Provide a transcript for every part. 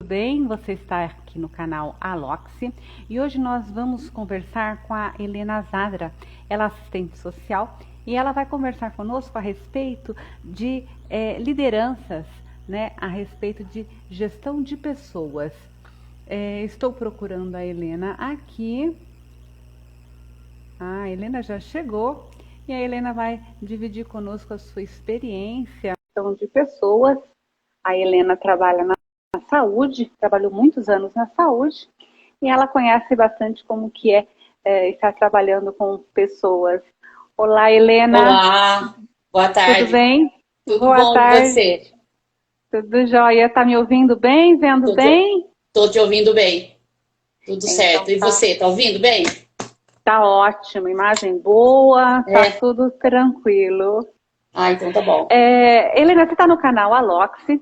bem? Você está aqui no canal Aloxi e hoje nós vamos conversar com a Helena Zadra. Ela é assistente social e ela vai conversar conosco a respeito de lideranças, né? A respeito de gestão de pessoas. Estou procurando a Helena aqui. A Helena já chegou e a Helena vai dividir conosco a sua experiência de pessoas. A Helena trabalha na saúde, trabalhou muitos anos na saúde e ela conhece bastante como que é estar trabalhando com pessoas. Olá, Helena. Olá, boa tarde. Tudo bem? Tudo Boa bom tarde. com você? Tudo jóia. Tá me ouvindo bem? Vendo bem? Tô te ouvindo bem. Tudo Então, certo. E você, tá ouvindo bem? Tá ótimo, imagem boa, tá tudo tranquilo. Então tá bom. Helena, você está no canal Aloxi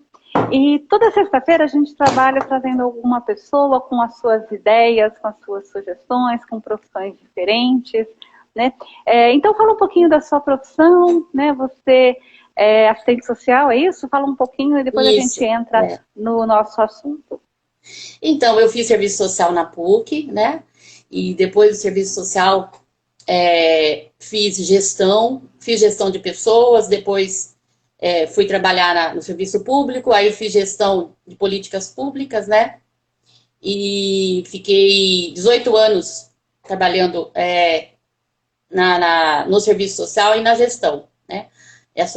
e toda sexta-feira a gente trabalha trazendo alguma pessoa com as suas ideias, com as suas sugestões, com profissões diferentes, né? Então fala um pouquinho da sua profissão, né? Você é assistente social, é isso? Fala um pouquinho e depois Isso, a gente entra no nosso assunto. Então, eu fiz serviço social na PUC, né? E depois do serviço social fiz gestão de pessoas, depois fui trabalhar no serviço público, aí eu fiz gestão de políticas públicas, né? E fiquei 18 anos trabalhando no serviço social e na gestão, né?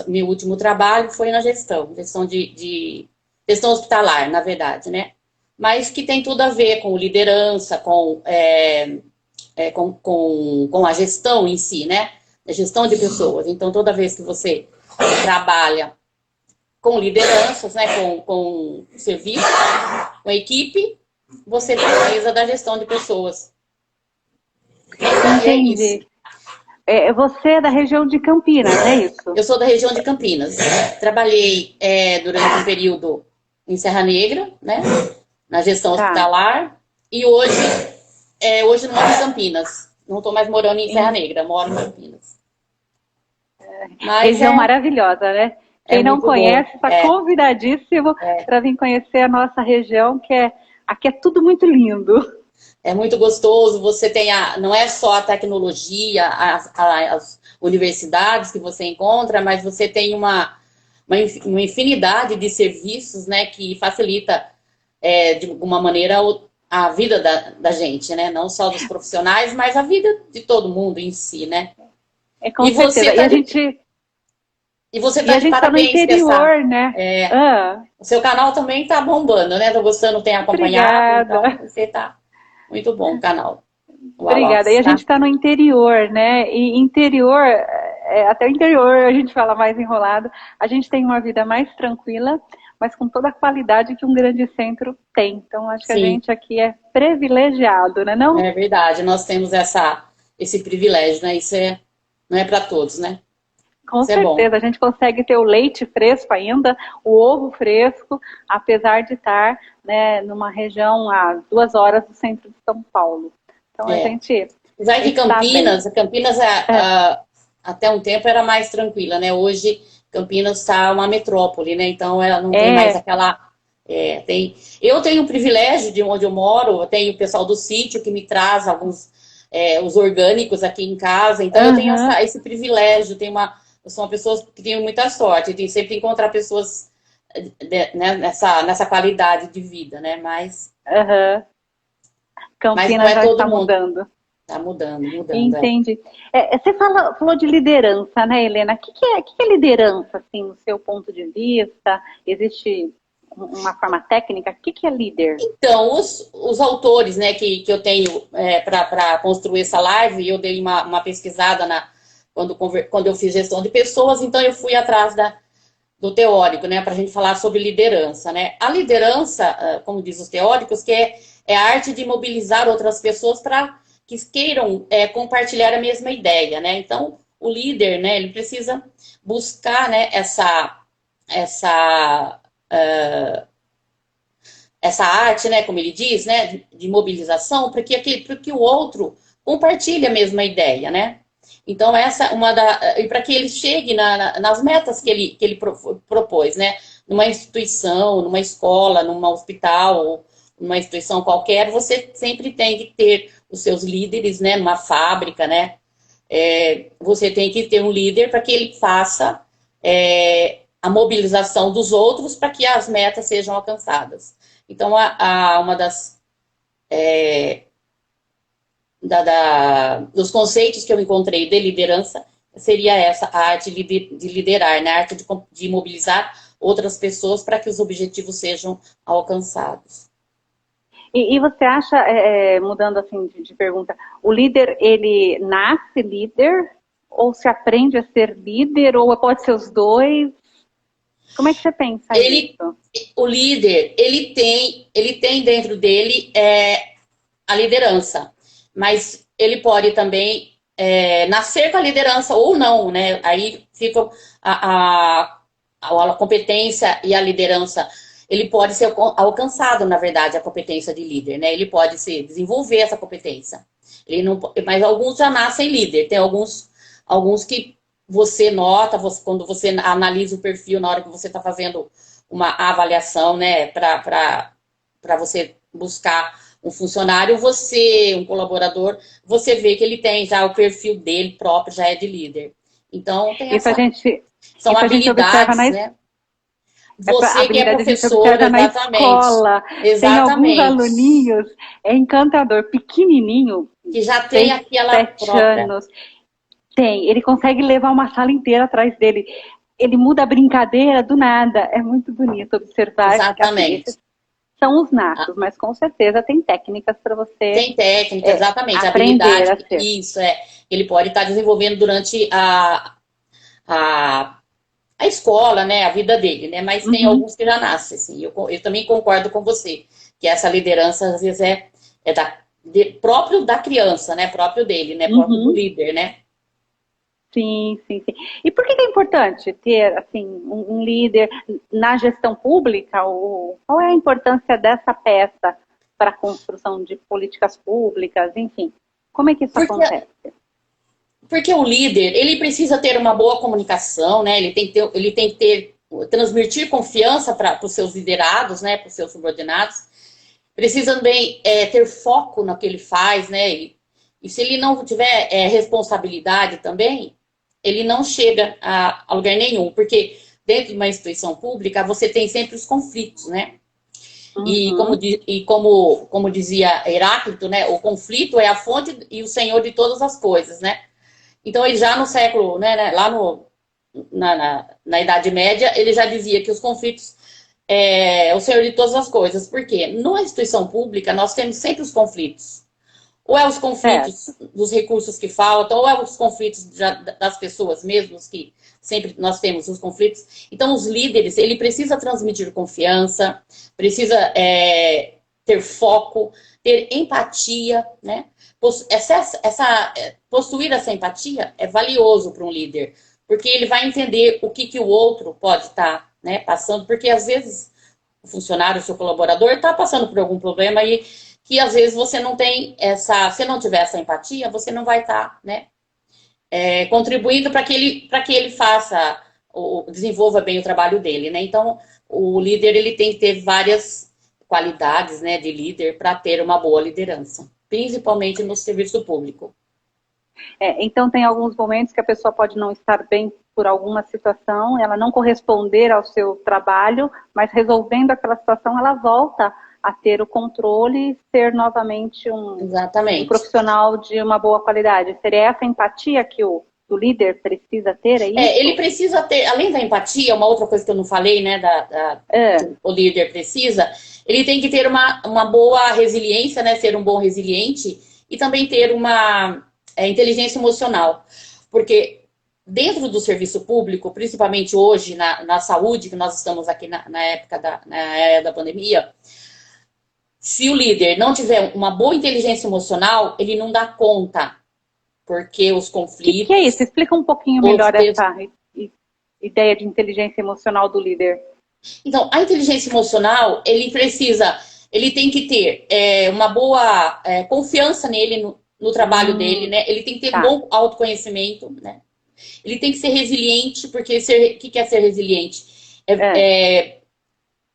Meu último trabalho foi na gestão de gestão hospitalar, na verdade, né? Mas que tem tudo a ver com liderança, com a gestão em si, né? A gestão de pessoas. Então, toda vez que você trabalha com lideranças, né? Com serviço, com equipe, você precisa da gestão de pessoas. Entendi. Você é da região de Campinas, é isso? Eu sou da região de Campinas. Trabalhei durante um período em Serra Negra, né? Na gestão hospitalar. E hoje eu moro em Campinas. Não estou mais morando em Serra Negra, moro em Campinas. Região maravilhosa, né? Quem não conhece está convidadíssimo para vir conhecer a nossa região, aqui é tudo muito lindo. É muito gostoso, você tem não é só a tecnologia, as universidades que você encontra, mas você tem uma infinidade de serviços, né, que facilita, de alguma maneira, a vida da gente, né, não só dos profissionais, mas a vida de todo mundo em si, né. Com certeza. E você tá de parabéns, tá no interior, né? O seu canal também tá bombando, né, tô gostando, tem acompanhado, Obrigada. Então você tá muito bom o canal. Obrigada. E a gente está no interior, né? E interior, até o interior a gente fala mais enrolado, a gente tem uma vida mais tranquila, mas com toda a qualidade que um grande centro tem. Então, acho que a gente aqui é privilegiado, né? Não? É verdade, nós temos esse privilégio, né? Isso não é para todos, né? Com certeza, a gente consegue ter o leite fresco ainda, o ovo fresco, apesar de estar, né, numa região a 2 horas do centro de São Paulo. Então a gente. Apesar de Campinas até um tempo era mais tranquila, né? Hoje Campinas está uma metrópole, né? Então ela não tem mais aquela. Eu tenho o privilégio de onde eu moro, eu tenho o pessoal do sítio que me traz alguns os orgânicos aqui em casa, então eu tenho esse privilégio, eu sou uma pessoa que tenho muita sorte, eu tenho sempre encontrar pessoas né, nessa qualidade de vida, né? Mas Campinas já está mudando. Está mudando. Entendi. Você falou de liderança, né, Helena? O que é liderança, assim, no seu ponto de vista? Existe uma forma técnica? O que é líder? Então, os autores, né, que eu tenho para construir essa live, eu dei uma pesquisada quando eu fiz gestão de pessoas, então eu fui atrás do teórico, né, para a gente falar sobre liderança, né? A liderança, como diz os teóricos, que é a arte de mobilizar outras pessoas para que queiram compartilhar a mesma ideia, né? Então, o líder, né, ele precisa buscar, né, essa arte, né, como ele diz, né, de mobilização, para que o outro compartilhe a mesma ideia, né? Então, essa é e para que ele chegue nas metas que ele propôs, né? numa instituição, numa escola, num hospital, ou numa instituição qualquer, você sempre tem que ter os seus líderes, né? Numa fábrica, né? Você tem que ter um líder para que ele faça a mobilização dos outros para que as metas sejam alcançadas. Então, uma das dos conceitos que eu encontrei de liderança seria essa, a arte de liderar, né? A arte de mobilizar outras pessoas para que os objetivos sejam alcançados. E você acha, mudando assim de pergunta, o líder, ele nasce líder ou se aprende a ser líder ou pode ser os dois? Como é que você pensa isso? O líder, ele tem dentro dele a liderança, mas ele pode também nascer com a liderança ou não, né? Aí fica a competência e a liderança. Ele pode ser alcançado, na verdade, a competência de líder, né? Ele pode desenvolver essa competência. Mas alguns já nascem líder. Tem alguns que você nota, quando você analisa o perfil na hora que você está fazendo uma avaliação, né? Para você buscar um funcionário, um colaborador, você vê que ele tem já o perfil dele próprio, já é de líder. Então, são habilidades, né? Você que é professor, exatamente. Na escola, tem alguns aluninhos, é encantador, pequenininho. Que já tem aquela 7 própria... anos. Ele consegue levar uma sala inteira atrás dele. Ele muda a brincadeira do nada. É muito bonito observar. Exatamente. São os natos, mas com certeza tem técnicas para você... Tem técnica, exatamente. Habilidade, isso, ele pode estar desenvolvendo durante a escola, né, a vida dele, né, mas tem alguns que já nascem, assim, eu também concordo com você, que essa liderança, às vezes, próprio da criança, né, próprio dele, né, próprio do líder, né. Sim. E por que é importante ter, assim, um líder na gestão pública? Qual é a importância dessa peça para a construção de políticas públicas, enfim? Como é que isso acontece? Porque o líder, ele precisa ter uma boa comunicação, né? Ele tem que transmitir confiança para os seus liderados, né? Para os seus subordinados. Precisa também ter foco no que ele faz, né? E se ele não tiver responsabilidade também, ele não chega a lugar nenhum. Porque dentro de uma instituição pública, você tem sempre os conflitos, né? E como dizia Heráclito, né? O conflito é a fonte e o senhor de todas as coisas, né? Então, ele já no século, né, lá na Idade Média, ele já dizia que os conflitos é o senhor de todas as coisas. Por quê? Numa instituição pública, nós temos sempre os conflitos. Ou os conflitos dos recursos que faltam, ou os conflitos das pessoas mesmos, que sempre nós temos os conflitos. Então, os líderes, ele precisa transmitir confiança, precisa ter foco, ter empatia, né? Possuir essa empatia é valioso para um líder, porque ele vai entender o que o outro pode estar, né, passando, porque às vezes o funcionário, o seu colaborador está passando por algum problema e que às vezes você não tem se não tiver essa empatia, você não vai estar, né, contribuindo para que ele faça, desenvolva bem o trabalho dele, né? Então, o líder, ele tem que ter várias qualidades, né, de líder para ter uma boa liderança, principalmente no serviço público. Então, tem alguns momentos que a pessoa pode não estar bem por alguma situação, ela não corresponder ao seu trabalho, mas resolvendo aquela situação, ela volta a ter o controle e ser novamente um profissional de uma boa qualidade. Seria essa empatia que o líder precisa ter aí? Ele precisa ter, além da empatia, uma outra coisa que eu não falei, né, que o líder precisa, ele tem que ter uma boa resiliência, né, ser um bom resiliente e também ter uma inteligência emocional. Porque dentro do serviço público, principalmente hoje na saúde, que nós estamos aqui na época na era da pandemia, se o líder não tiver uma boa inteligência emocional, ele não dá conta, porque os conflitos... O que é isso? Explica um pouquinho melhor essa ideia de inteligência emocional do líder. Então, a inteligência emocional, ele tem que ter uma boa confiança nele, no trabalho dele, né? Ele tem que ter bom autoconhecimento, né? Ele tem que ser resiliente, porque o que é ser resiliente?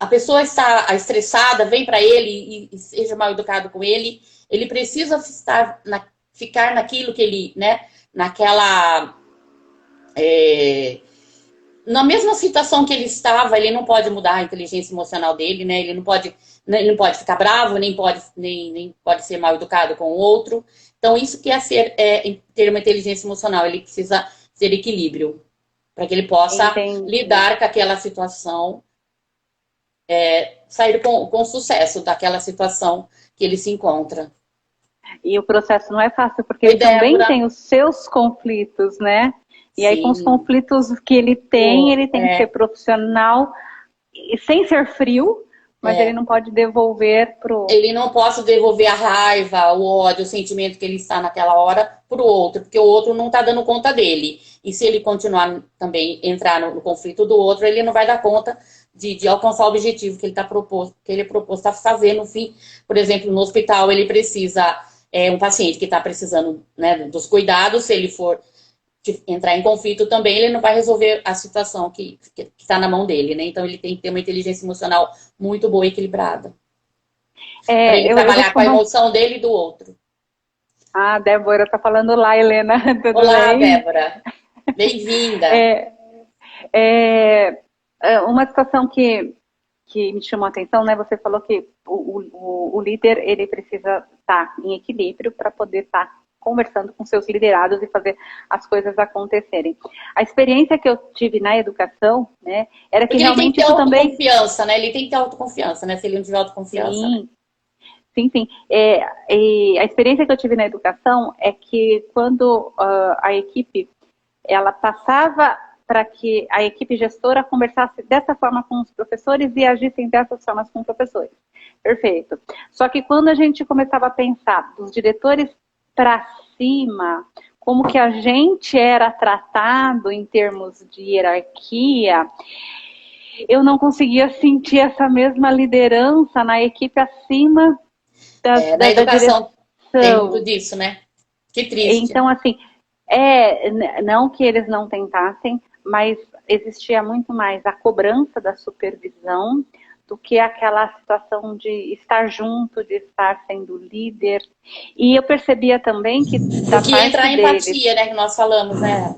a pessoa está estressada, vem para ele e seja mal educado com ele, ele precisa ficar naquilo que ele, né, naquela... na mesma situação que ele estava, ele não pode mudar a inteligência emocional dele, né? Ele não pode ficar bravo, nem pode ser mal educado com o outro. Então, isso que ter uma inteligência emocional, ele precisa ter equilíbrio para que ele possa lidar com aquela situação, sair com sucesso daquela situação que ele se encontra. E o processo não é fácil, porque ele também tem os seus conflitos, né? E aí, com os conflitos que ele tem que ser profissional, e sem ser frio, mas ele não pode devolver pro... Ele não pode devolver a raiva, o ódio, o sentimento que ele está naquela hora pro outro, porque o outro não está dando conta dele. E se ele continuar também, entrar no conflito do outro, ele não vai dar conta de alcançar o objetivo que ele proposto a fazer no fim. Por exemplo, no hospital, ele precisa... um paciente que está precisando, né, dos cuidados, se ele for entrar em conflito também, ele não vai resolver a situação que está na mão dele, né? Então ele tem que ter uma inteligência emocional muito boa e equilibrada. Para ele trabalhar com a emoção dele e do outro. Ah, Débora tá falando lá, Helena. Tudo Olá, bem? Débora. Bem-vinda. Uma situação que me chamou a atenção, né? Você falou que o líder, ele precisa estar em equilíbrio para poder estar conversando com seus liderados e fazer as coisas acontecerem. A experiência que eu tive na educação, né, era que realmente isso também... Ele tem que ter autoconfiança, né? Ele tem que ter autoconfiança, né? Se ele não tiver autoconfiança. Sim, sim, sim. E a experiência que eu tive na educação é que quando a equipe, ela passava para que a equipe gestora conversasse dessa forma com os professores e agissem dessas formas com os professores. Perfeito. Só que quando a gente começava a pensar dos diretores para cima, como que a gente era tratado em termos de hierarquia, eu não conseguia sentir essa mesma liderança na equipe acima da educação. Tem muito disso, né? Que triste. Então, assim, não que eles não tentassem, mas existia muito mais a cobrança da supervisão do que aquela situação de estar junto, de estar sendo líder. E eu percebia também que da parte entra a empatia, né, que nós falamos, né?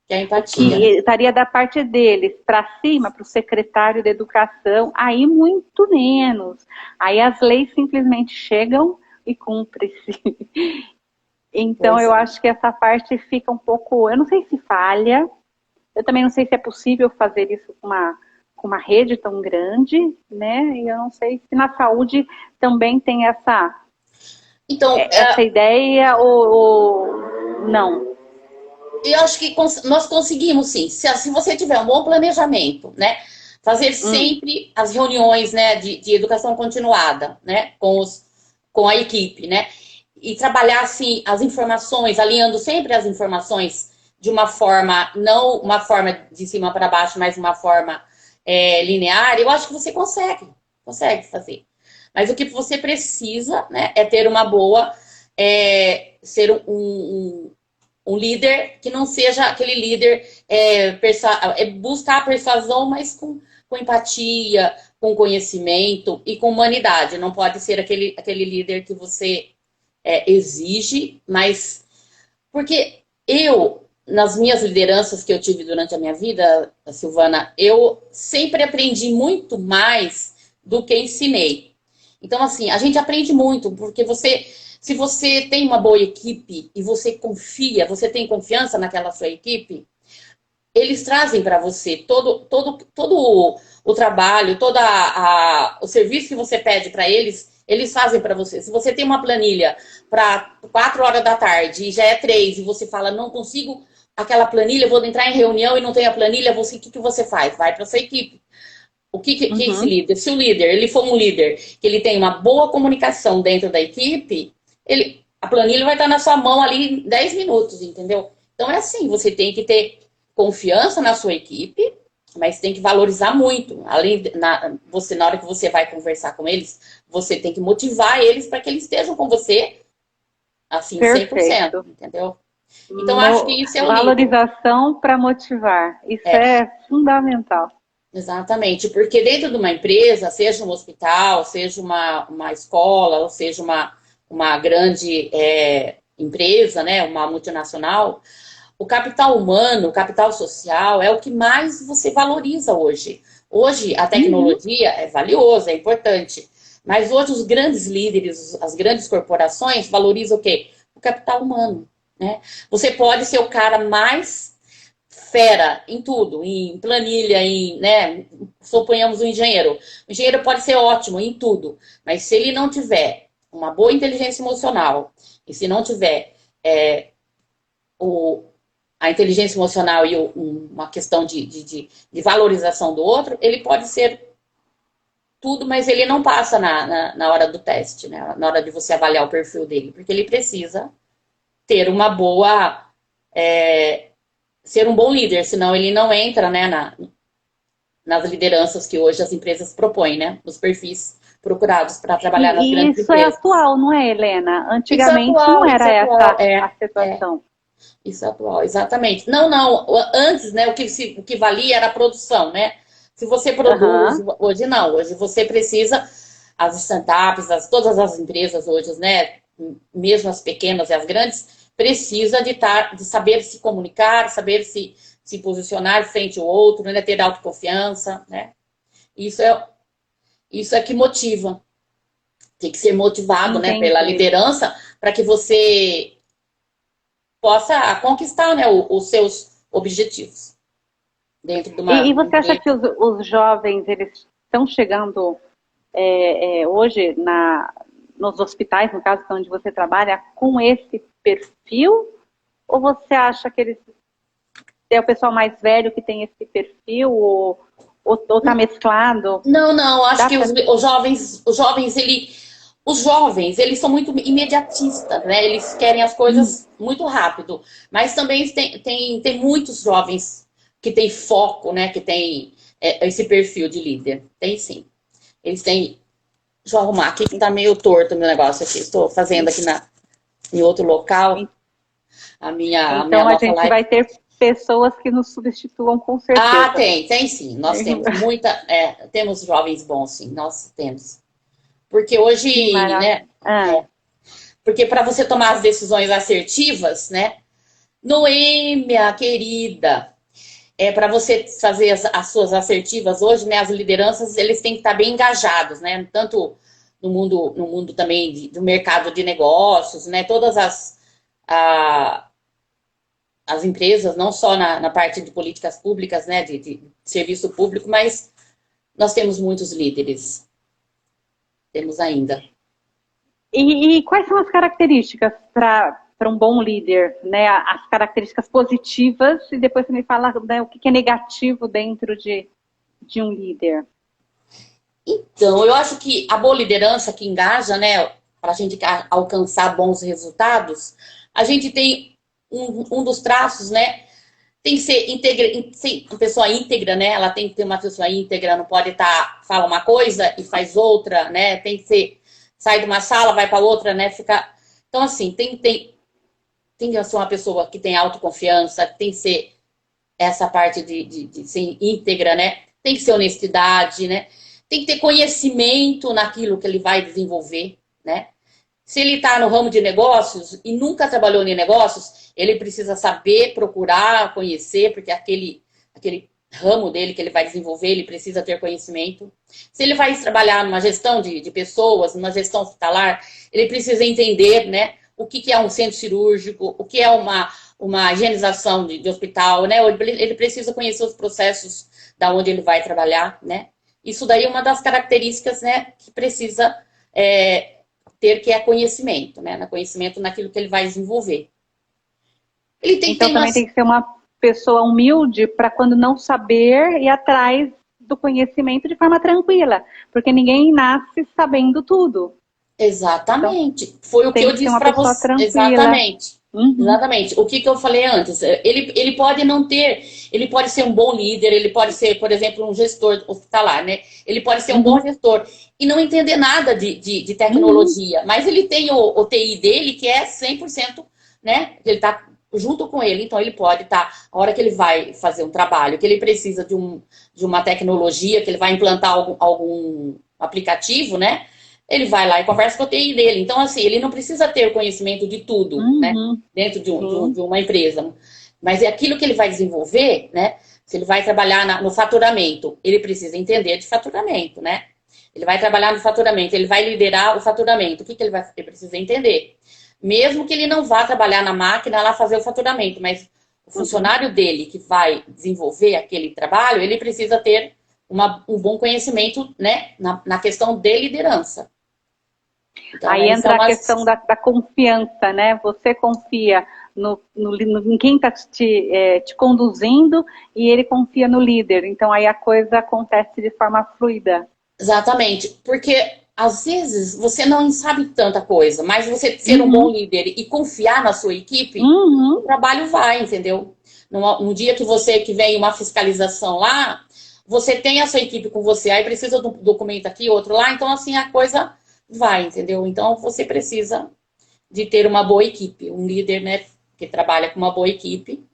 Que é a empatia. Que estaria da parte deles para cima, para o secretário de educação, aí muito menos. Aí as leis simplesmente chegam e cumprem-se. Então eu acho que essa parte fica um pouco, eu não sei se falha, eu também não sei se é possível fazer isso com uma rede tão grande, né? E eu não sei se na saúde também tem essa ideia ou não. Eu acho que nós conseguimos, sim. Se você tiver um bom planejamento, né? Fazer sempre as reuniões, né, de educação continuada, né? Com a equipe, né? E trabalhar, assim, as informações, alinhando sempre as informações de uma forma, não uma forma de cima para baixo, mas uma forma linear, eu acho que você consegue fazer. Mas o que você precisa, né, é ter uma boa, ser um líder que não seja aquele líder buscar a persuasão, mas com empatia, com conhecimento e com humanidade. Não pode ser aquele líder que você exige, mas... Porque nas minhas lideranças que eu tive durante a minha vida, Silvana, eu sempre aprendi muito mais do que ensinei. Então, assim, a gente aprende muito, porque se você tem uma boa equipe e você confia, você tem confiança naquela sua equipe, eles trazem para você todo o trabalho, o serviço que você pede para eles fazem para você. Se você tem uma planilha para 4 horas da tarde e já é 3 e você fala, não consigo aquela planilha, vou entrar em reunião e não tem a planilha, o que você faz? Vai para sua equipe. O que é esse líder? Se o líder, ele for um líder que ele tem uma boa comunicação dentro da equipe, a planilha vai estar na sua mão ali em 10 minutos, entendeu? Então é assim, você tem que ter confiança na sua equipe, mas tem que valorizar muito. Na hora que você vai conversar com eles, você tem que motivar eles para que eles estejam com você assim, Perfeito. 100%, entendeu? Então, acho que isso é o valorização para motivar. Isso é fundamental. Exatamente, porque dentro de uma empresa, seja um hospital, seja uma escola, ou seja uma grande empresa, né, uma multinacional, o capital humano, o capital social é o que mais você valoriza hoje. Hoje a Uhum. tecnologia é valiosa, é importante, mas hoje os grandes líderes, as grandes corporações valorizam o quê? O capital humano, né? Você pode ser o cara mais fera em tudo, em planilha, né? Suponhamos um engenheiro. O engenheiro pode ser ótimo em tudo, mas se ele não tiver uma boa inteligência emocional, e se não tiver o, a inteligência emocional e uma questão de valorização do outro, ele pode ser tudo, mas ele não passa na hora do teste, né? Na hora de você avaliar o perfil dele, porque ele precisa ter uma boa. Ser um bom líder, senão ele não entra, né, nas lideranças que hoje as empresas propõem, né? Nos perfis procurados para trabalhar nas E grandes isso é empresas. atual, não é, Helena? Isso é Antigamente não atual, isso era é atual, essa a situação. isso é atual, exatamente. Não, não, antes, né, o que valia era a produção, né? Se você produz, Aham. hoje não, hoje você precisa, as startups, todas as empresas hoje, né, mesmo as pequenas e as grandes, precisa de saber se comunicar, saber se posicionar frente ao outro, né, ter autoconfiança, né? Isso é, isso é que motiva. Tem que ser motivado, né, pela Entendi. liderança para que você possa conquistar, né, os seus objetivos dentro de E uma você acha que empresa. os jovens, eles estão chegando hoje nos hospitais, no caso onde você trabalha, com esse perfil? Ou você acha que eles é o pessoal mais velho que tem esse perfil? Ou tá mesclado? Não, não, acho Dá que pra... os jovens, eles são muito imediatistas, né? Eles querem as coisas muito rápido. Mas também tem muitos jovens que têm foco, né? Que tem esse perfil de líder. Tem sim. Eles têm. Deixa eu arrumar aqui que tá meio torto o meu negócio aqui. Estou fazendo aqui em outro local a minha Então a nossa gente live. vai ter pessoas que nos substituam com Ah, certeza. tem sim. Nós temos temos jovens bons, sim, nós temos. Porque Que hoje, né? maravilha. Ah, Porque para você tomar as decisões assertivas, né? Noê, minha querida, para você fazer as suas assertivas hoje, né? As lideranças, eles têm que estar bem engajados, né? Tanto no mundo também do mercado de negócios, né? Todas a, as empresas, não só na parte de políticas públicas, né? De serviço público, mas nós temos muitos líderes. Temos ainda. e quais são as características para um bom líder, né? As características positivas e depois você me fala, né, o que é negativo dentro de um líder. Então, eu acho que a boa liderança que engaja, né, para a gente alcançar bons resultados, a gente tem um dos traços, né, tem que ser uma pessoa íntegra, né, ela tem que ter uma pessoa íntegra, não pode fala uma coisa e faz outra, né, tem que ser, sai de uma sala, vai para outra, né, fica... Então, assim, tem que ser uma pessoa que tem autoconfiança, tem que ser essa parte de ser íntegra, né? Tem que ser honestidade, né? Tem que ter conhecimento naquilo que ele vai desenvolver, né? Se ele está no ramo de negócios e nunca trabalhou em negócios, ele precisa saber, procurar, conhecer, porque aquele ramo dele que ele vai desenvolver, ele precisa ter conhecimento. Se ele vai trabalhar numa gestão de pessoas, numa gestão hospitalar, ele precisa entender, né, o que é um centro cirúrgico, o que é uma higienização de hospital, né? Ele precisa conhecer os processos da onde ele vai trabalhar, né? Isso daí é uma das características, né, que precisa ter, que é conhecimento, né? Conhecimento naquilo que ele vai desenvolver. Ele tem que ter Então também umas... tem que ser uma pessoa humilde para quando não saber ir atrás do conhecimento de forma tranquila, porque ninguém nasce sabendo tudo. Então Exatamente. Foi o que tem eu que ser disse uma para pessoa você. tranquila. Exatamente. Uhum, Exatamente. O que eu falei antes? Ele pode não ter, ele pode ser um bom líder, ele pode ser, por exemplo, um gestor hospitalar, né? Ele pode ser um bom uhum, gestor e não entender nada de uhum. tecnologia, mas ele tem o TI dele que é 100%, né? Ele está junto com ele. Então, ele pode estar, a hora que ele vai fazer um trabalho, que ele precisa de uma tecnologia, que ele vai implantar algum aplicativo, né? Ele vai lá e conversa com o TI dele. Então, assim, ele não precisa ter conhecimento de tudo, né? Dentro de uma empresa. Mas é aquilo que ele vai desenvolver, né? Se ele vai trabalhar no faturamento, ele precisa entender de faturamento, né? Ele vai trabalhar no faturamento, ele vai liderar o faturamento. O que ele precisa entender? Mesmo que ele não vá trabalhar na máquina lá fazer o faturamento, mas o funcionário dele que vai desenvolver aquele trabalho, ele precisa ter um bom conhecimento, né, na questão de liderança. Então, aí entra a questão da confiança, né? Você confia em quem está te conduzindo e ele confia no líder. Então aí a coisa acontece de forma fluida. Exatamente, porque às vezes você não sabe tanta coisa, mas você ser um bom líder e confiar na sua equipe, o trabalho vai, entendeu? No dia que vem uma fiscalização lá, você tem a sua equipe com você, aí precisa de um documento aqui, outro lá, então assim a coisa vai, entendeu? Então você precisa de ter uma boa equipe, um líder, né, que trabalha com uma boa equipe,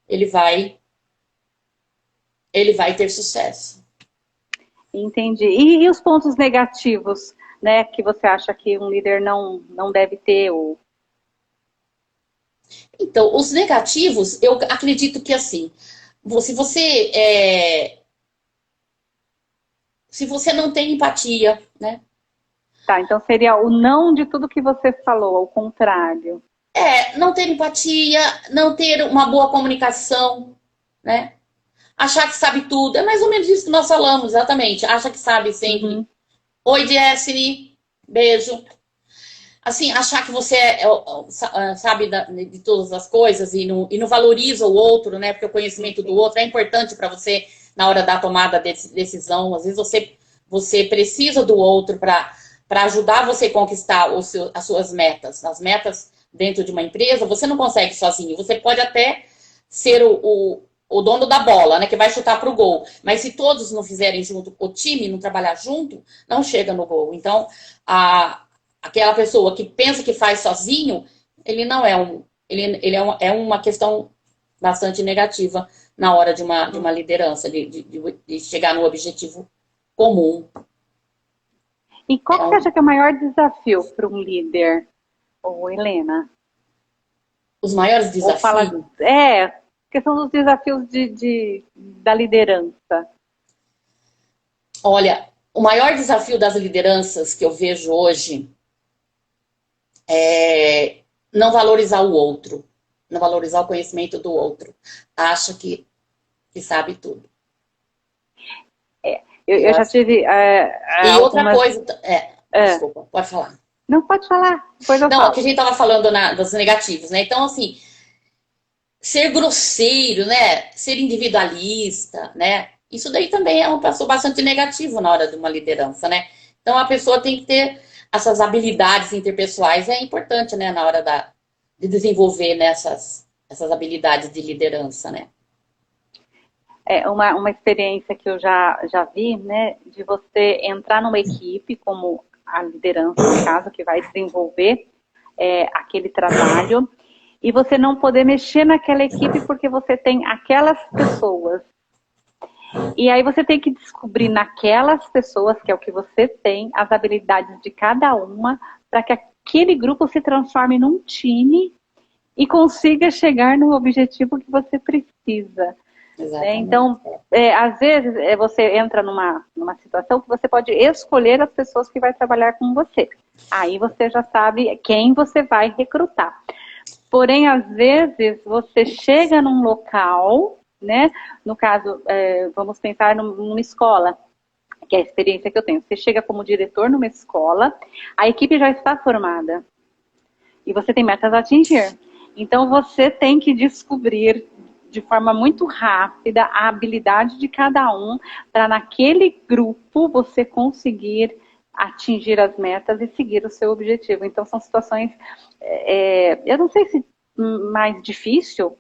ele vai ter sucesso. Entendi. E os pontos negativos, né, que você acha que um líder não deve ter? Então, os negativos, eu acredito que assim, se você não tem empatia, né? Tá, então seria o não de tudo que você falou, ao contrário. Não ter empatia, não ter uma boa comunicação, né? Achar que sabe tudo. É mais ou menos isso que nós falamos, exatamente. Acha que sabe sempre. Oi, Jessine. Beijo. Assim, achar que você sabe de todas as coisas e não valoriza o outro, né? Porque o conhecimento do outro é importante para você na hora da tomada de decisão. Às vezes você precisa do outro para ajudar você a conquistar as suas metas. As metas dentro de uma empresa, você não consegue sozinho. Você pode até ser o dono da bola, né, que vai chutar para o gol. Mas se todos não fizerem junto, o time não trabalhar junto, não chega no gol. Então, aquela pessoa que pensa que faz sozinho, ele não é uma questão bastante negativa na hora de uma liderança, de chegar no objetivo comum. E qual que você acha que é o maior desafio para um líder, Helena? Os maiores desafios? Questão dos desafios da liderança. Olha, o maior desafio das lideranças que eu vejo hoje é não valorizar o outro, não valorizar o conhecimento do outro. Acha que sabe tudo. Eu já tive... e outra coisa... Desculpa, pode falar. Não, pode falar. Não, o que a gente estava falando dos negativos, né? Então, assim, ser grosseiro, né? Ser individualista, né? Isso daí também é um passo bastante negativo na hora de uma liderança, né? Então, a pessoa tem que ter essas habilidades interpessoais, é importante, né? Na hora de desenvolver, né, essas habilidades de liderança, né? Uma experiência que eu já vi, né? De você entrar numa equipe, como a liderança, no caso, que vai desenvolver aquele trabalho, e você não poder mexer naquela equipe porque você tem aquelas pessoas. E aí você tem que descobrir naquelas pessoas, que é o que você tem, as habilidades de cada uma, para que aquele grupo se transforme num time e consiga chegar no objetivo que você precisa. Então, às vezes, você entra numa situação que você pode escolher as pessoas que vai trabalhar com você. Aí você já sabe quem você vai recrutar. Porém, às vezes, você chega num local, né? No caso, vamos pensar numa escola, que é a experiência que eu tenho. Você chega como diretor numa escola, a equipe já está formada. E você tem metas a atingir. Então, você tem que descobrir de forma muito rápida a habilidade de cada um, para naquele grupo você conseguir atingir as metas e seguir o seu objetivo. Então são situações, eu não sei se mais difícil,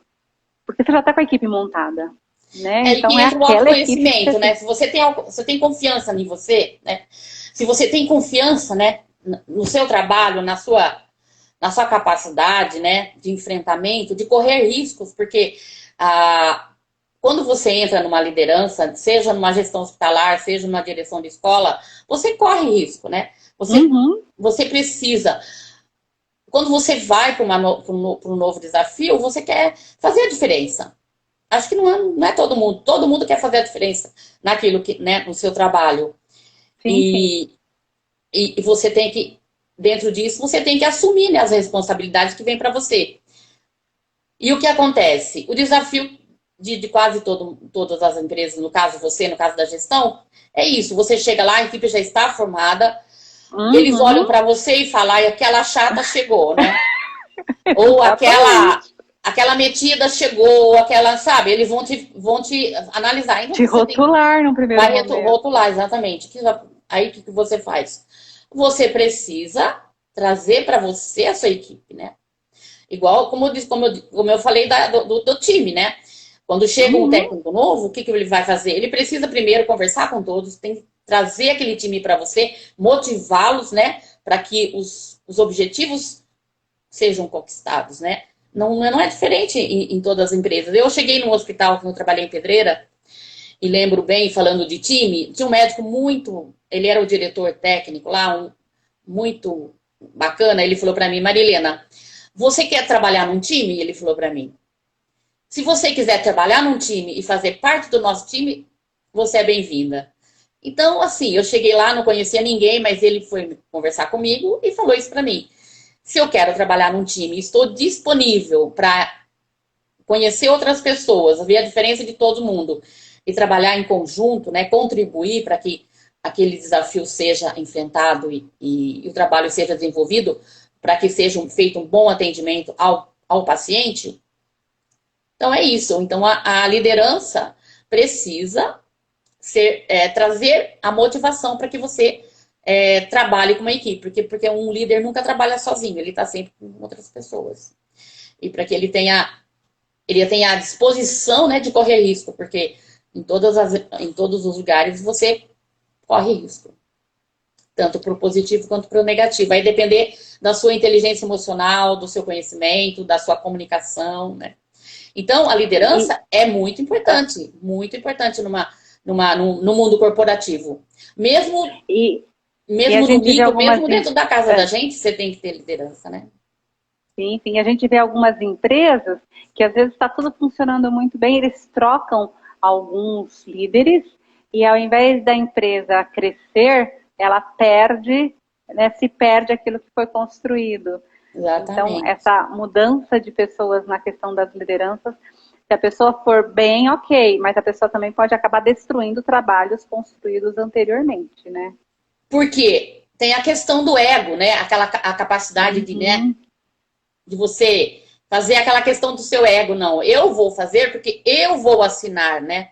porque você já está com a equipe montada, né? Então é aquela conhecimento, né? Se você tem confiança em você, né? Se você tem confiança, né, no seu trabalho, na sua capacidade, né, de enfrentamento, de correr riscos, porque quando você entra numa liderança, seja numa gestão hospitalar, seja numa direção de escola, você corre risco, né? Você precisa. Quando você vai para um novo desafio, você quer fazer a diferença. Acho que não é todo mundo quer fazer a diferença naquilo que, né, no seu trabalho. Sim. E você tem que, dentro disso, você tem que assumir, né, as responsabilidades que vêm para você. E o que acontece? O desafio de quase todas as empresas, no caso você, no caso da gestão, é isso. Você chega lá, a equipe já está formada, eles olham para você e falam, aquela chata chegou, né? Ou aquela metida chegou, aquela, sabe? Eles vão te analisar. Então, te rotular no primeiro momento. Vai rotular, exatamente. Aí o que você faz? Você precisa trazer para você a sua equipe, né? Igual como eu falei do time, né? Quando chega um técnico novo, o que ele vai fazer? Ele precisa primeiro conversar com todos, tem que trazer aquele time para você, motivá-los, né? Para que os objetivos sejam conquistados, né? Não é diferente em todas as empresas. Eu cheguei num hospital, quando eu trabalhei em Pedreira, e lembro bem, falando de time, tinha um médico ele era o diretor técnico lá, muito bacana, ele falou para mim, Marilena, você quer trabalhar num time? Ele falou para mim. Se você quiser trabalhar num time e fazer parte do nosso time, você é bem-vinda. Então, assim, eu cheguei lá, não conhecia ninguém, mas ele foi conversar comigo e falou isso para mim. Se eu quero trabalhar num time, estou disponível para conhecer outras pessoas, ver a diferença de todo mundo e trabalhar em conjunto, né, contribuir para que aquele desafio seja enfrentado e o trabalho seja desenvolvido, para que seja feito um bom atendimento ao paciente. Então é isso. Então a liderança precisa trazer a motivação para que você trabalhe com uma equipe, porque um líder nunca trabalha sozinho, ele está sempre com outras pessoas. E para que ele tenha a disposição, né, de correr risco, porque em todos os lugares você corre risco. Tanto para o positivo quanto para o negativo. Vai depender da sua inteligência emocional, do seu conhecimento, da sua comunicação, né? Então, a liderança é muito importante no mundo corporativo. Mesmo dentro da casa da gente, você tem que ter liderança, né? Sim, sim. A gente vê algumas empresas que às vezes está tudo funcionando muito bem, eles trocam alguns líderes e ao invés da empresa crescer, ela perde, né, se perde aquilo que foi construído. Exatamente. Então, essa mudança de pessoas na questão das lideranças, se a pessoa for bem, ok, mas a pessoa também pode acabar destruindo trabalhos construídos anteriormente, né? Porque tem a questão do ego, né? A capacidade de você fazer aquela questão do seu ego. Não, eu vou fazer porque eu vou assinar, né?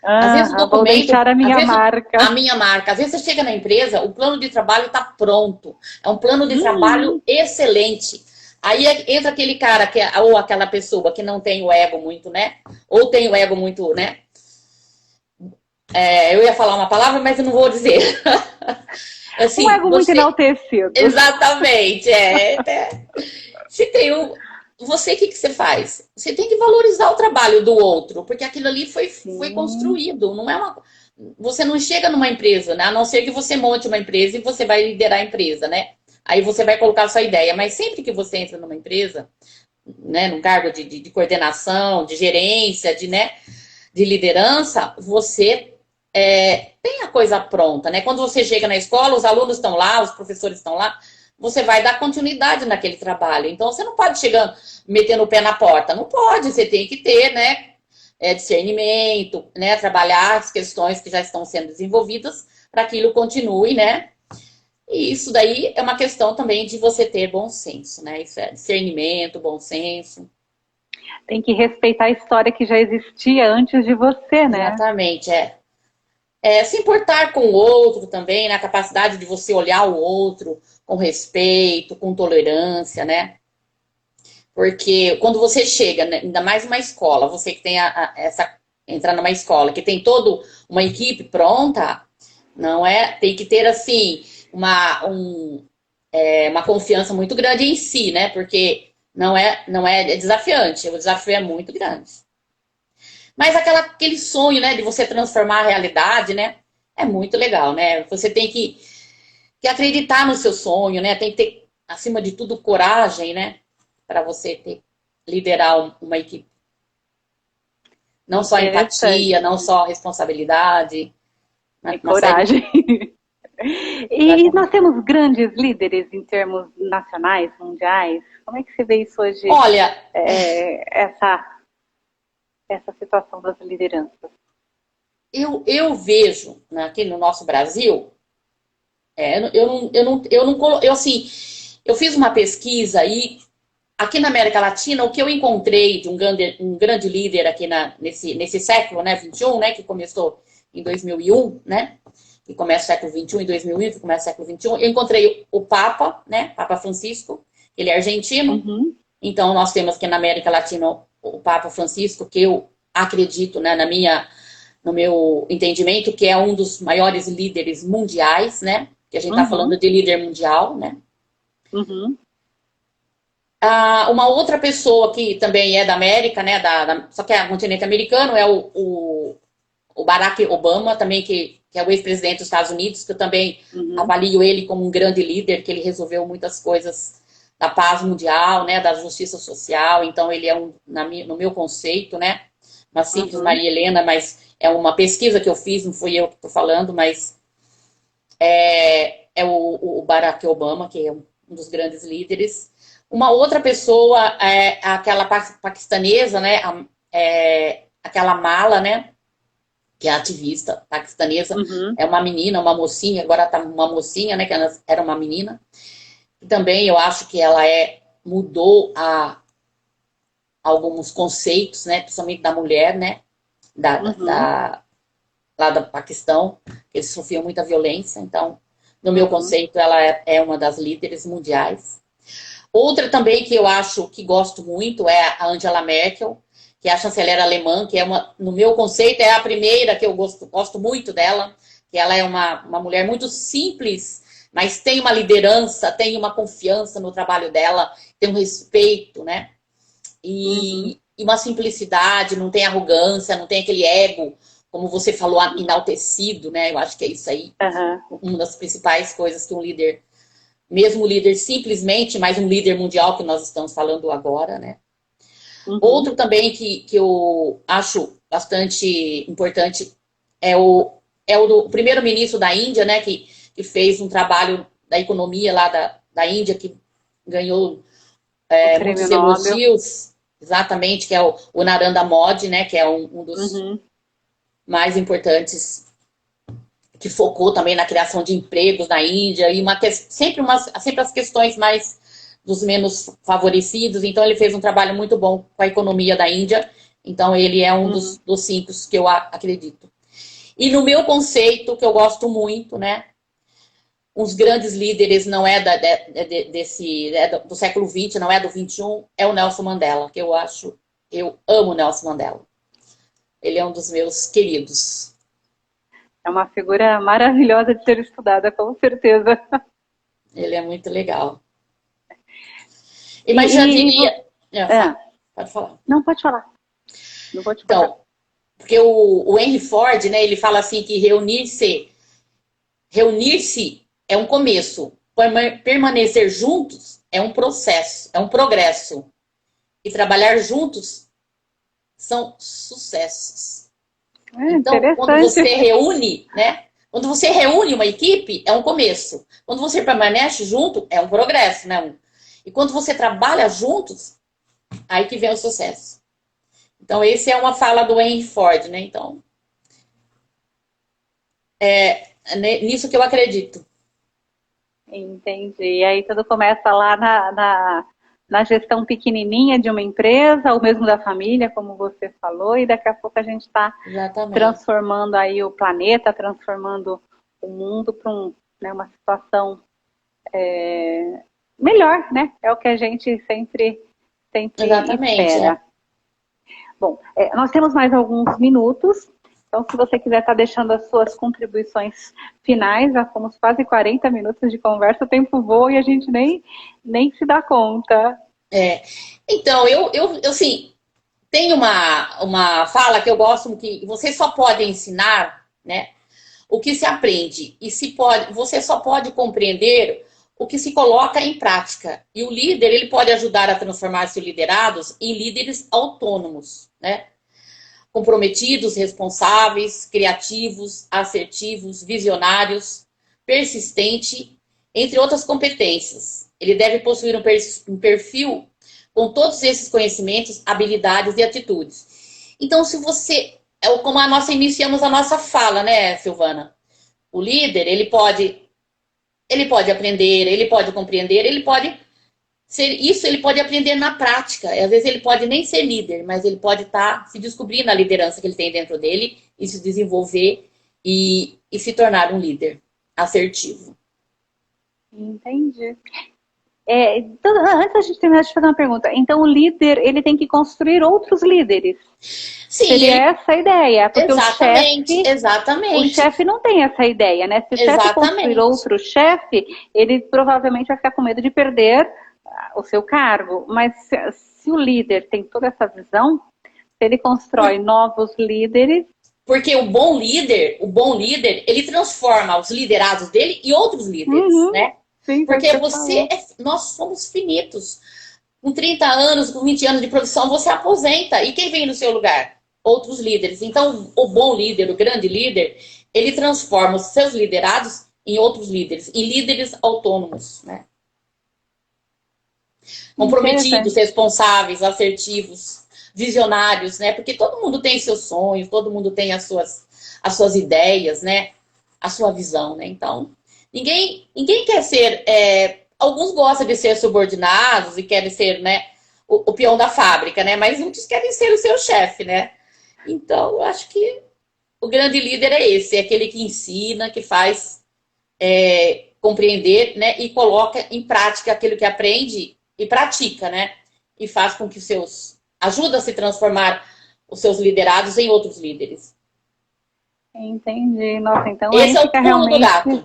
Às vezes o documento, vou deixar a minha marca. A minha marca. Às vezes você chega na empresa, o plano de trabalho está pronto. É um plano de trabalho excelente. Aí entra aquele cara, ou aquela pessoa que não tem o ego muito, né? Ou tem o ego muito, né? Eu ia falar uma palavra, mas eu não vou dizer. Assim, um ego muito enaltecido. Exatamente. Se tem você, o que você faz? Você tem que valorizar o trabalho do outro, porque aquilo ali foi construído. Não é você não chega numa empresa, né? A não ser que você monte uma empresa e você vai liderar a empresa, né? Aí você vai colocar a sua ideia. Mas sempre que você entra numa empresa, né, num cargo de coordenação, de gerência, de liderança, você tem a coisa pronta, né? Quando você chega na escola, os alunos estão lá, os professores estão lá, você vai dar continuidade naquele trabalho. Então, você não pode chegar metendo o pé na porta. Não pode, você tem que ter, né, discernimento, né, trabalhar as questões que já estão sendo desenvolvidas para que aquilo continue, né? E isso daí é uma questão também de você ter bom senso, né? Isso é discernimento, bom senso. Tem que respeitar a história que já existia antes de você, né? Exatamente, se importar com o outro também, na capacidade de você olhar o outro com respeito, com tolerância, né? Porque quando você chega, né, ainda mais uma escola, você que tem entrar numa escola que tem toda uma equipe pronta, não é? Tem que ter assim uma confiança muito grande em si, né? Porque não é desafiante, o desafio é muito grande. Mas aquele sonho, né, de você transformar a realidade, né, é muito legal, né? Você tem que acreditar no seu sonho, né? Tem que ter, acima de tudo, coragem, né? Para você liderar uma equipe. Não só empatia, não só responsabilidade, E uma série de... coragem. E nós temos grandes líderes em termos nacionais, mundiais. Como é que você vê isso hoje? Olha, essa situação das lideranças. eu vejo, né, aqui no nosso Brasil, eu fiz uma pesquisa aí, aqui na América Latina, o que eu encontrei de um grande líder aqui nesse século, né, 21, né, que começou em 2001, né, que começa o século 21 em 2001, que começa o século 21, eu encontrei o Papa, né, Papa Francisco, ele é argentino, então nós temos aqui na América Latina o Papa Francisco, que eu acredito, né, no meu entendimento, que é um dos maiores líderes mundiais, né, que a gente está falando de líder mundial, né. Uma outra pessoa que também é da América, né, só que é continente americano, é o Barack Obama, também que é o ex-presidente dos Estados Unidos, que eu também avalio ele como um grande líder, que ele resolveu muitas coisas da paz mundial, né, da justiça social, então ele é no meu conceito, né, uma simples Maria Helena, mas é uma pesquisa que eu fiz, não fui eu que estou falando, mas é o Barack Obama, que é um dos grandes líderes. Uma outra pessoa é aquela paquistanesa, né, aquela Mala, né, que é ativista paquistanesa, é uma menina, uma mocinha, agora tá uma mocinha, né, que era uma menina. E também eu acho que ela mudou alguns conceitos, né, principalmente da mulher, né, lá do Paquistão, que eles sofriam muita violência, então, no meu conceito, ela é uma das líderes mundiais. Outra também que eu acho que gosto muito é a Angela Merkel, que é a chanceler alemã, que no meu conceito, é a primeira que eu gosto muito dela, que ela é uma mulher muito simples, mas tem uma liderança, tem uma confiança no trabalho dela, tem um respeito, né? E uma simplicidade, não tem arrogância, não tem aquele ego, como você falou, enaltecido, né? Eu acho que é isso aí, uma das principais coisas que um líder, mesmo um líder simplesmente, mas um líder mundial que nós estamos falando agora, né? Outro também que eu acho bastante importante é o primeiro-ministro da Índia, né, que fez um trabalho da economia lá da Índia, que ganhou muitos elogios, exatamente, que é o Narendra Modi, né, que é um dos mais importantes, que focou também na criação de empregos na Índia, e sempre as questões mais dos menos favorecidos, então ele fez um trabalho muito bom com a economia da Índia, então ele é um dos 5 que eu acredito. E no meu conceito, que eu gosto muito, né, os grandes líderes não é do século XX, não é do XXI, é o Nelson Mandela, que eu amo o Nelson Mandela. Ele é um dos meus queridos. É uma figura maravilhosa de ser estudada, com certeza. Ele é muito legal. Mas já diria... Pode falar. Não, pode falar. Não vou te falar. Então, porque o Henry Ford, né, ele fala assim que reunir-se é um começo, permanecer juntos é um processo, é um progresso. E trabalhar juntos são sucessos. Então, quando você reúne, né? Quando você reúne uma equipe, é um começo. Quando você permanece junto, é um progresso, né? E quando você trabalha juntos, aí que vem o sucesso. Então, esse é uma fala do Henry Ford, né? Então, nisso que eu acredito. Entendi. E aí tudo começa lá na gestão pequenininha de uma empresa, ou mesmo da família, como você falou, e daqui a pouco a gente está transformando aí o planeta, transformando o mundo para uma situação melhor, né? É o que a gente sempre espera. Bom, nós temos mais alguns minutos Então, se você quiser estar deixando as suas contribuições finais, já fomos quase 40 minutos de conversa, o tempo voa e a gente nem se dá conta. Então, assim, tem uma fala que eu gosto, que você só pode ensinar, né, o que se aprende. E você só pode compreender o que se coloca em prática. E o líder, ele pode ajudar a transformar seus liderados em líderes autônomos, né? Comprometidos, responsáveis, criativos, assertivos, visionários, persistente, entre outras competências. Ele deve possuir um perfil com todos esses conhecimentos, habilidades e atitudes. Então, se você, como iniciamos a nossa fala, né, Silvana? O líder, ele pode aprender, ele pode compreender, ele pode ele pode aprender na prática. Às vezes ele pode nem ser líder, mas ele pode estar se descobrindo a liderança que ele tem dentro dele e se desenvolver e se tornar um líder assertivo. Entendi. Então, antes da gente terminar, deixa eu fazer uma pergunta. Então, o líder, ele tem que construir outros líderes? Sim. Seria essa a ideia? Porque exatamente. O chefe não tem essa ideia, né? Se o chefe construir outro chefe, ele provavelmente vai ficar com medo de perder o seu cargo. Mas se o líder tem toda essa visão, ele constrói novos líderes. Porque o bom líder, ele transforma os liderados dele em outros líderes, né? Sim, porque nós somos finitos. Com 30 anos, com 20 anos de profissão, você aposenta. E quem vem no seu lugar? Outros líderes. Então, o bom líder, o grande líder, ele transforma os seus liderados em outros líderes, em líderes autônomos, né? Comprometidos, responsáveis, assertivos, visionários, né? Porque todo mundo tem seus sonhos, todo mundo tem as suas ideias, né? A sua visão, né? Então, ninguém quer ser... alguns gostam de ser subordinados e querem ser, né, o peão da fábrica, né? Mas muitos querem ser o seu chefe, né? Então, eu acho que o grande líder é esse, é aquele que ensina, que faz compreender, né? E coloca em prática aquilo que aprende e pratica, né? E faz com que ajuda a se transformar os seus liderados em outros líderes. Entendi. Nossa, então esse é o pulo do gato.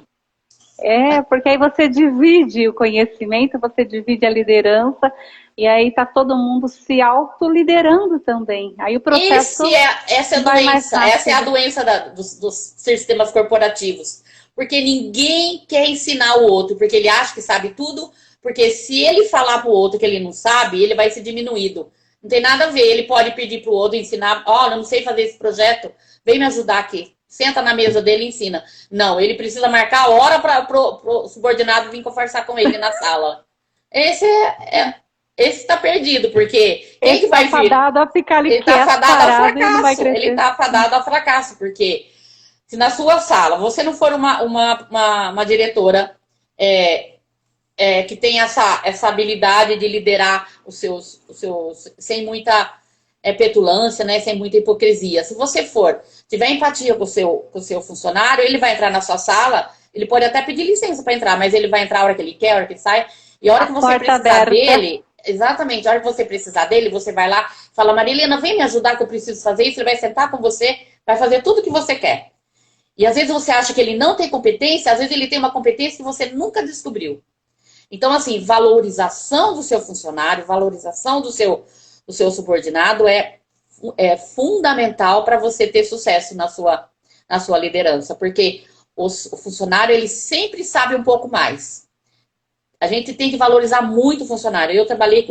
Porque aí você divide o conhecimento, você divide a liderança, e aí tá todo mundo se autoliderando também. Aí o processo essa é a doença dos sistemas corporativos. Porque ninguém quer ensinar o outro, porque ele acha que sabe tudo, porque se ele falar pro outro que ele não sabe, ele vai ser diminuído. Não tem nada a ver, ele pode pedir pro outro ensinar, eu não sei fazer esse projeto, vem me ajudar aqui. Senta na mesa dele e ensina. Não, ele precisa marcar a hora para o subordinado vir conversar com ele na sala. Esse está perdido, porque quem que vai vir? Ele está fadado a ficar ali quieto, parado, ele está fadado ao fracasso, porque se na sua sala você não for uma diretora que tem essa habilidade de liderar os seus sem muita petulância, né, sem muita hipocrisia. Se você tiver empatia com o seu funcionário, ele vai entrar na sua sala, ele pode até pedir licença para entrar, mas ele vai entrar a hora que ele quer, a hora que ele sai, e a hora que você precisar dele, exatamente, a hora que você precisar dele, você vai lá, fala, Marilena, vem me ajudar que eu preciso fazer isso, ele vai sentar com você, vai fazer tudo o que você quer. E às vezes você acha que ele não tem competência, às vezes ele tem uma competência que você nunca descobriu. Então, assim, valorização do seu funcionário, valorização do seu subordinado é fundamental para você ter sucesso na sua liderança, porque o funcionário, ele sempre sabe um pouco mais. A gente tem que valorizar muito o funcionário. Eu trabalhei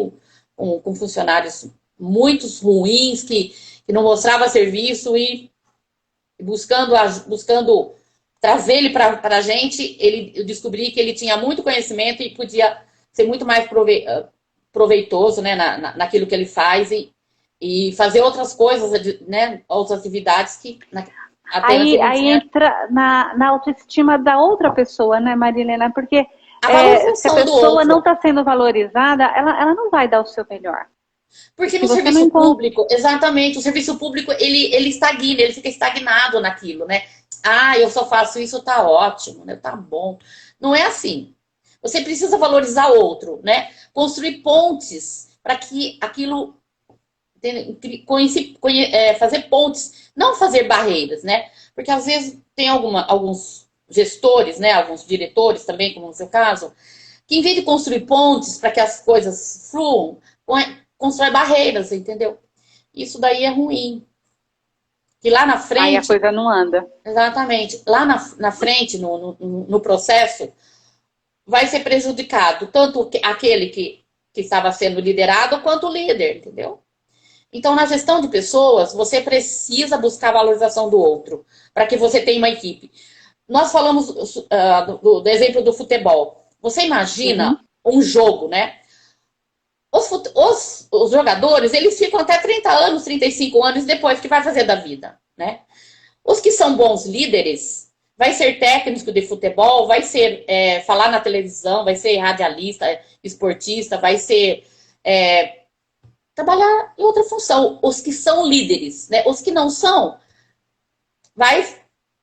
com funcionários muito ruins, que não mostrava serviço e buscando trazer ele para a gente, eu descobri que ele tinha muito conhecimento e podia ser muito mais proveitoso, né, naquilo que ele faz e fazer outras coisas, né, outras atividades que aí entra na autoestima da outra pessoa, né, Marilena? Porque se a pessoa não está sendo valorizada, ela não vai dar o seu melhor. Porque no serviço público, exatamente, o serviço público, ele estagna, ele fica estagnado naquilo, né? Eu só faço isso, tá ótimo, né? Tá bom. Não é assim. Você precisa valorizar o outro, né? Construir pontes para que aquilo fazer pontes, não fazer barreiras, né? Porque às vezes tem alguns gestores, né? Alguns diretores também, como no seu caso, que em vez de construir pontes para que as coisas fluam, constrói barreiras, entendeu? Isso daí é ruim. Que lá na frente... Aí a coisa não anda. Exatamente. Lá na frente, no processo, vai ser prejudicado tanto aquele que estava sendo liderado, quanto o líder, entendeu? Então, na gestão de pessoas, você precisa buscar a valorização do outro, para que você tenha uma equipe. Nós falamos do exemplo do futebol. Você imagina um jogo, né? Os jogadores, eles ficam até 30 anos, 35 anos depois que vai fazer da vida, né? Os que são bons líderes, vai ser técnico de futebol, vai ser falar na televisão, vai ser radialista, esportista, vai ser trabalhar em outra função. Os que são líderes, né? Os que não são, vai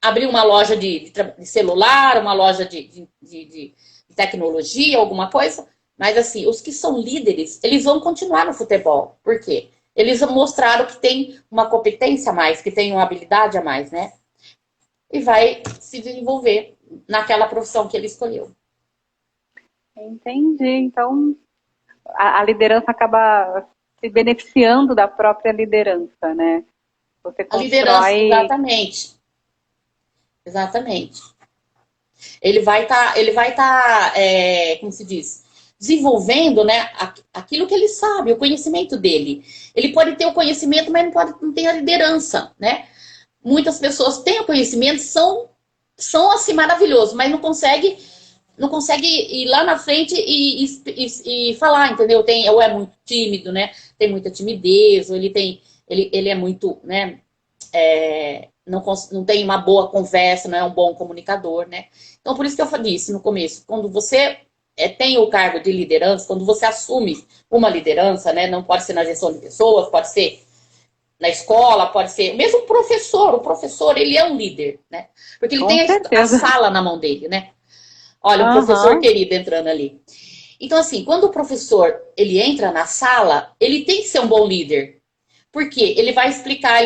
abrir uma loja de celular, uma loja de tecnologia, alguma coisa. Mas, assim, os que são líderes, eles vão continuar no futebol. Por quê? Eles mostraram que tem uma competência a mais, que tem uma habilidade a mais, né? E vai se desenvolver naquela profissão que ele escolheu. Entendi. Então, a liderança acaba se beneficiando da própria liderança, né? Você constrói... A liderança, exatamente. Exatamente. Ele vai estar, como se diz, desenvolvendo, né, aquilo que ele sabe, o conhecimento dele. Ele pode ter o conhecimento, mas não tem a liderança, né? Muitas pessoas têm o conhecimento, são assim maravilhosos, mas não consegue ir lá na frente e falar, entendeu? Ou é muito tímido, né? Tem muita timidez, ou ele é muito, né? Não tem uma boa conversa, não é um bom comunicador, né? Então, por isso que eu disse no começo, quando você tem o cargo de liderança, quando você assume uma liderança, né? Não pode ser na gestão de pessoas, pode ser na escola, pode ser... Mesmo o professor, ele é um líder, né? Porque ele tem a sala na mão dele, né? Olha, um professor querido entrando ali. Então, assim, quando o professor, ele entra na sala, ele tem que ser um bom líder. Porque ele vai explicar,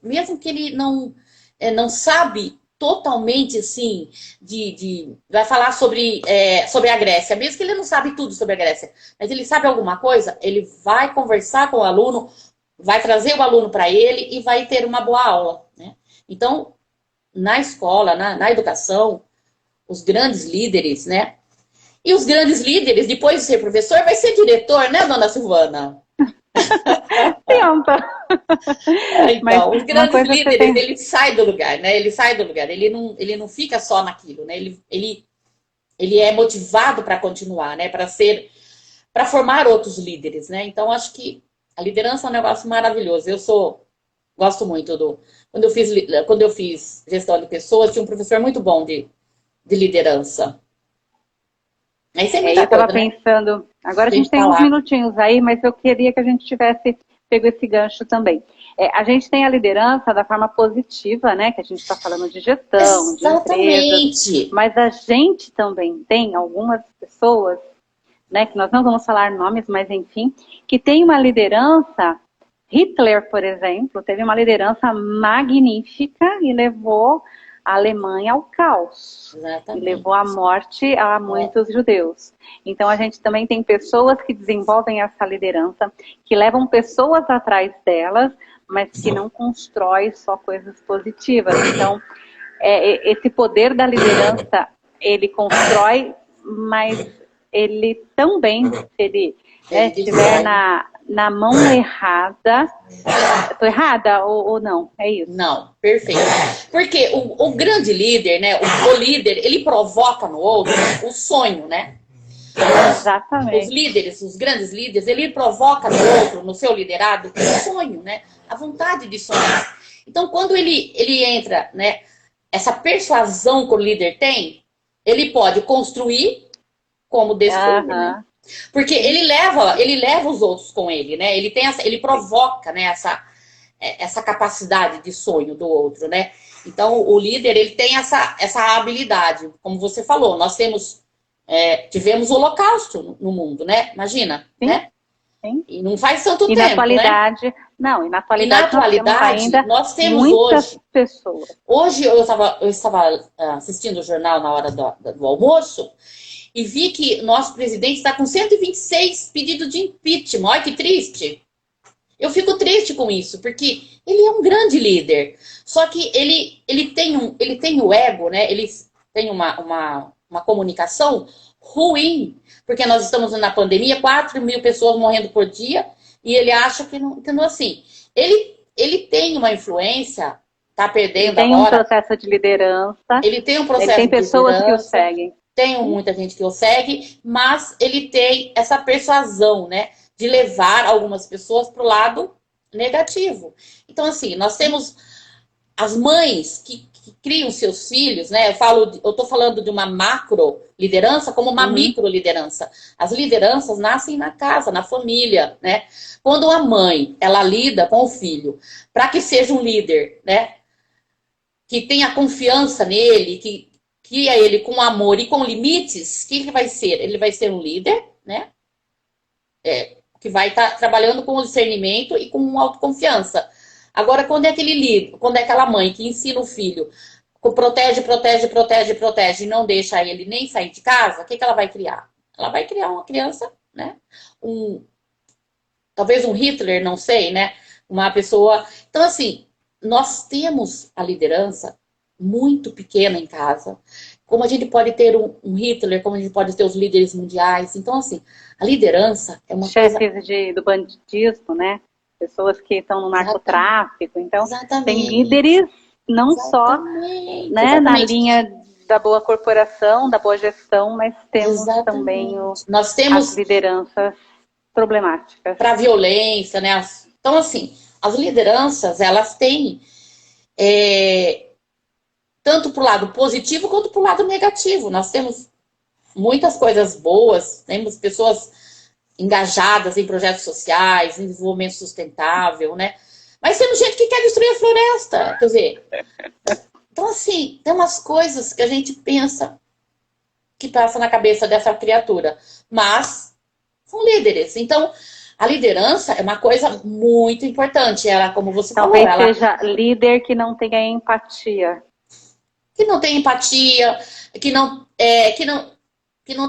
mesmo que ele não sabe totalmente, assim, vai falar sobre a Grécia, mesmo que ele não sabe tudo sobre a Grécia, mas ele sabe alguma coisa, ele vai conversar com o aluno, vai trazer o aluno para ele e vai ter uma boa aula, né? Então, na escola, na educação, os grandes líderes, né? E os grandes líderes, depois de ser professor, vai ser diretor, né, dona Silvana? Tenta. Então, mas os grandes líderes, ele sai do lugar, né? Ele sai do lugar, ele não fica só naquilo, né? Ele é motivado para continuar, né? Para formar outros líderes, né? Então, acho que a liderança é um negócio maravilhoso. Gosto muito quando eu fiz gestão de pessoas, tinha um professor muito bom de liderança. Aí você eu estava pensando, agora a gente tem uns minutinhos aí, mas eu queria que a gente tivesse pego esse gancho também. A gente tem a liderança da forma positiva, né? Que a gente está falando de gestão, exatamente, de empresas. Mas a gente também tem algumas pessoas, né? Que nós não vamos falar nomes, mas enfim, que tem uma liderança. Hitler, por exemplo, teve uma liderança magnífica e levou a Alemanha ao caos. Exatamente. E levou à morte a muitos judeus. Então a gente também tem pessoas que desenvolvem essa liderança, que levam pessoas atrás delas, mas que não constrói só coisas positivas. Então, esse poder da liderança, ele constrói, mas ele também, se ele estiver na mão errada. Estou errada ou não? É isso? Não, perfeito. Porque o grande líder, né? O líder, ele provoca no outro o sonho, né? Exatamente. Os grandes líderes, ele provoca no outro, no seu liderado, o sonho, né? A vontade de sonhar. Então, quando ele entra, né? Essa persuasão que o líder tem, ele pode construir como destruir, né? Porque ele leva os outros com ele, né? Ele provoca, né, essa capacidade de sonho do outro, né? Então, o líder, ele tem essa habilidade. Como você falou, nós tivemos o Holocausto no mundo, né? Imagina, né? Sim. E não faz tanto E tempo, na atualidade, né? não, e na E na atualidade nós temos muitas hoje... pessoas. Hoje eu estava assistindo o jornal na hora do almoço e vi que nosso presidente está com 126 pedidos de impeachment. Olha que triste. Eu fico triste com isso, porque ele é um grande líder. Só que ele tem o ego, né? Ele tem uma comunicação ruim, porque nós estamos na pandemia, 4.000 pessoas morrendo por dia, e ele acha que não assim. Ele tem uma influência, tá perdendo tem agora. Um processo de liderança. Ele tem um processo ele tem pessoas de que o seguem. Tem muita gente que o segue, mas ele tem essa persuasão, né? De levar algumas pessoas para o lado negativo. Então, assim, nós temos as mães que criam seus filhos, né? Eu estou falando de uma macro liderança como uma micro liderança. As lideranças nascem na casa, na família, né? Quando a mãe, ela lida com o filho para que seja um líder, né? Que tenha confiança nele, que cria ele com amor e com limites, o que ele vai ser? Ele vai ser um líder, né? Que vai estar trabalhando com o discernimento e com autoconfiança. Agora, quando é aquele líder, quando é aquela mãe que ensina o filho, protege e não deixa ele nem sair de casa, o que ela vai criar? Ela vai criar uma criança, né? Talvez um Hitler, não sei, né? Uma pessoa... Então, assim, nós temos a liderança muito pequena em casa. Como a gente pode ter um Hitler, como a gente pode ter os líderes mundiais. Então, assim, a liderança é uma coisa... Chefes do bandidismo, né? Pessoas que estão no narcotráfico. Então, Exatamente. tem líderes não só né, na linha da boa corporação, da boa gestão, mas temos também as lideranças problemáticas. Para a violência, né? Então, assim, as lideranças, elas têm tanto para o lado positivo quanto para o lado negativo. Nós temos muitas coisas boas, temos pessoas engajadas em projetos sociais, em desenvolvimento sustentável, né? Mas temos gente que quer destruir a floresta, quer dizer... Então, assim, tem umas coisas que a gente pensa que passa na cabeça dessa criatura, mas são líderes. Então, a liderança é uma coisa muito importante. Ela, como você Talvez falou... Talvez seja líder que não tenha empatia. Que não tem empatia, que não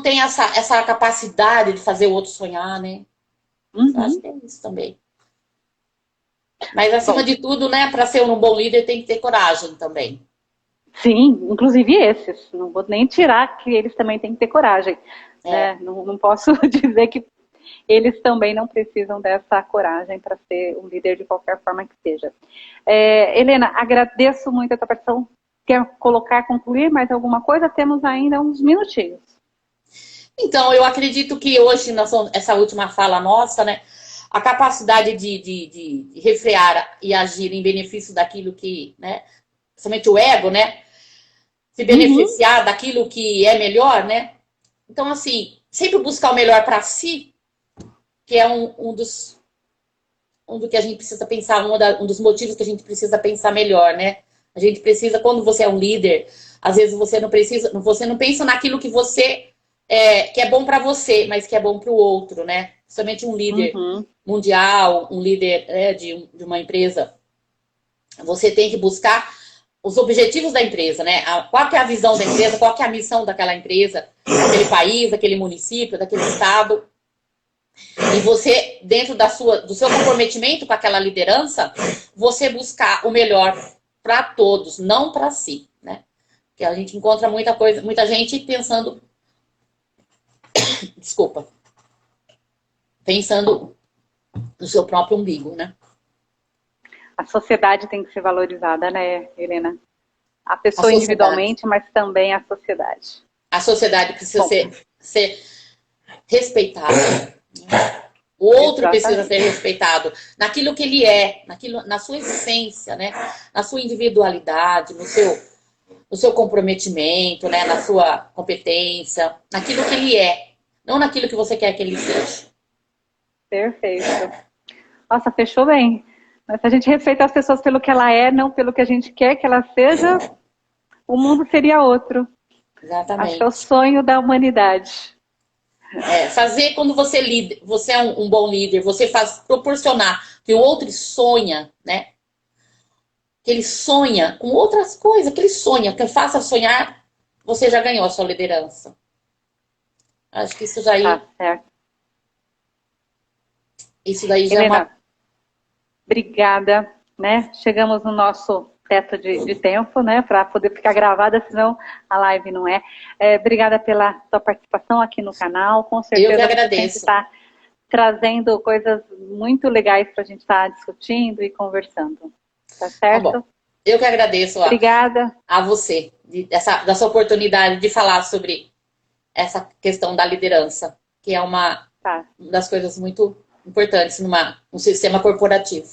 tem essa capacidade de fazer o outro sonhar, né? Eu acho que é isso também. Mas, acima de tudo, né, para ser um bom líder, tem que ter coragem também. Sim, inclusive esses. Não vou nem tirar que eles também têm que ter coragem. Né? Não posso dizer que eles também não precisam dessa coragem para ser um líder de qualquer forma que seja. Helena, agradeço muito a tua participação. Quer concluir mais alguma coisa? Temos ainda uns minutinhos. Então, eu acredito que hoje, essa última fala nossa, né, a capacidade de refrear e agir em benefício daquilo que, né, somente o ego, né, se beneficiar daquilo que é melhor, né. Então, assim, sempre buscar o melhor para si, que é um dos que a gente precisa pensar, um dos motivos que a gente precisa pensar melhor, né. A gente precisa, quando você é um líder, às vezes você não pensa naquilo que você que é bom para você, mas que é bom para o outro, né? Somente um líder mundial, um líder de uma empresa, você tem que buscar os objetivos da empresa, né? Qual que é a visão da empresa, qual que é a missão daquela empresa, daquele país, daquele município, daquele estado. E você, dentro do seu comprometimento com aquela liderança, você buscar o melhor para todos, não para si, né? Porque a gente encontra muita gente pensando... Desculpa. Pensando no seu próprio umbigo, né? A sociedade tem que ser valorizada, né, Helena? A pessoa individualmente, mas também a sociedade. A sociedade precisa ser respeitada. O outro precisa ser respeitado naquilo que ele é, na sua essência, né? Na sua individualidade, no seu comprometimento, né? Na sua competência, naquilo que ele é, não naquilo que você quer que ele seja. Perfeito. Nossa, fechou bem. Mas se a gente respeita as pessoas pelo que ela é, não pelo que a gente quer que ela seja, o mundo seria outro. Exatamente. Acho que é o sonho da humanidade. Fazer quando você é um bom líder, você faz proporcionar que o outro sonha, né? Que ele sonha com outras coisas, que ele sonha, que faça sonhar, você já ganhou a sua liderança. Acho que isso daí... Tá certo. Isso daí já Helena, é uma... obrigada, né? Chegamos no nosso teto de tempo, né? Para poder ficar gravada, senão a live não é. Obrigada pela sua participação aqui no canal. Com certeza Eu que a gente agradeço. está trazendo coisas muito legais para a gente estar discutindo e conversando. Tá certo? Tá bom. Eu que agradeço Obrigada. a você, dessa oportunidade de falar sobre essa questão da liderança, que é uma das coisas muito importantes num sistema corporativo.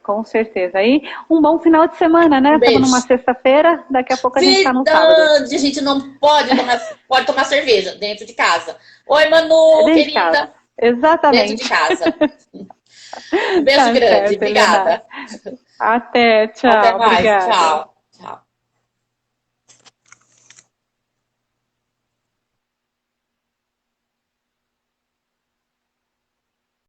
Com certeza. Aí, um bom final de semana, né? Estamos numa sexta-feira, daqui a pouco a gente está no sábado. A gente não pode tomar cerveja dentro de casa. Oi, Manu, dentro querida. De casa. Exatamente. Dentro de casa. Um beijo grande. Certo, obrigada. Helena. Até, tchau. Até mais, Obrigada. tchau.